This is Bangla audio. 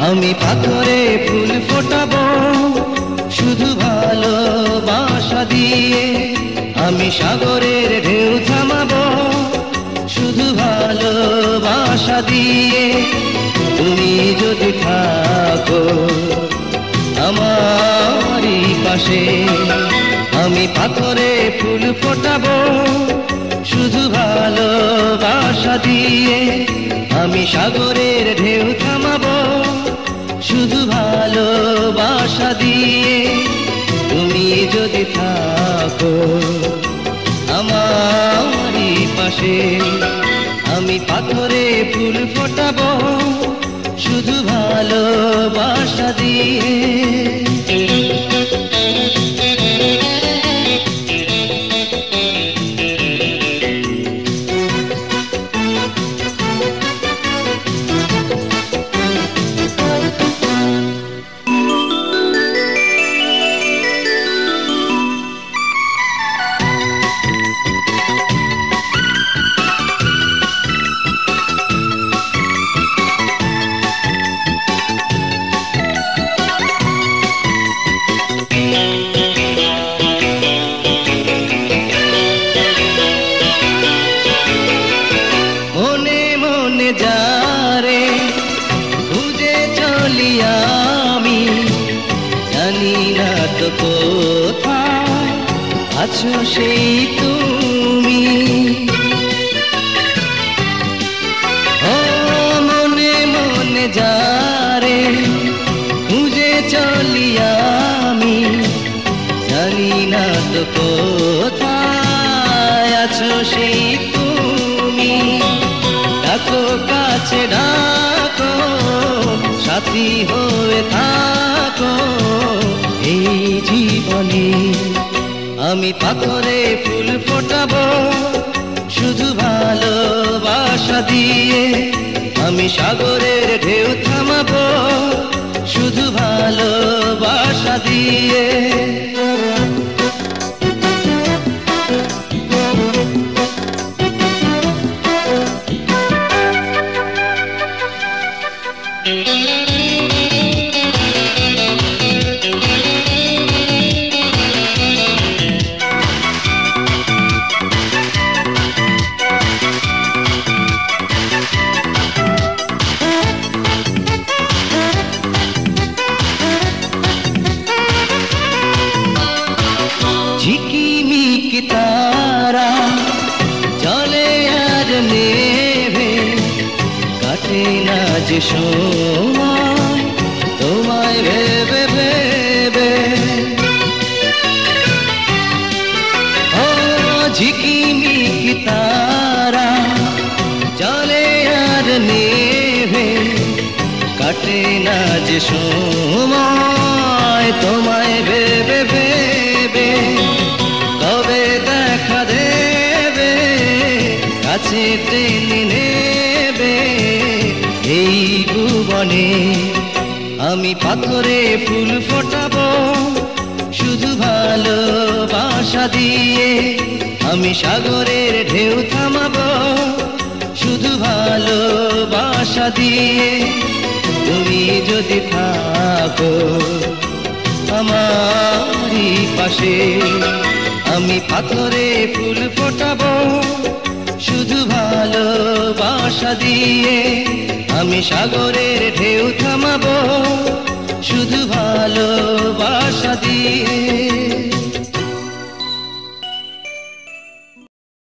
আমি পাথরে ফুল ফোটাবো শুধু ভালোবাসা দিয়ে, আমি সাগরের ঢেউ থামাবো শুধু ভালোবাসা দিয়ে। তুমি যদি থাকো আমারই পাশে, আমি পাথরে ফুল ফোটাবো শুধু ভালোবাসা দিয়ে, আমি সাগরের ঢেউ থামাবো শুধু ভালোবাসা দিয়ে। তুমি যদি থাকো আমারই পাশে, আমি পাথরে ফুল ফোটাবো শুধু ভালোবাসা দিয়ে। যারে খুঁজে চলি আমি, জানি না তো কোথায় আছো সেই তুমি। ও মনে মনে যারে খুঁজে চলি আমি, জানি না তো কোথায় আছো সেই তুমি। ডাকো কাছে ডাকো, সাথী হয়ে থাকো এই জীবনে। আমি পাথরে ফুল ফোটাবো শুধু ভালোবাসা দিয়ে, আমি সাগরের ঢেউ থামাবো শুধু ভালোবাসা দিয়ে। ঝিকিমিকি তারা জলে আর নেভে, কাটে না যে সময় তোমায় ভেবে ভেবে। ও ঝিকিমিকি তারা জলে আর নেভে, কাটে না যে সময় তোমায় ভেবে ভেবে। কবে দেখা দেবে কাছে টেনে নেবে এই ভুবনে। আমি পাথরে ফুল ফোটাবো শুধু ভালোবাসা দিয়ে, আমি সাগরের ঢেউ থামাবো শুধু ভালোবাসা দিয়ে। তুমি যদি থাকো আমারই পাশে, আমি পাথরে ফুল ফোটাবো শুধু ভালোবাসা দিয়ে, আমি সাগরের ঢেউ থামাবো শুধু ভালোবাসা দিয়ে।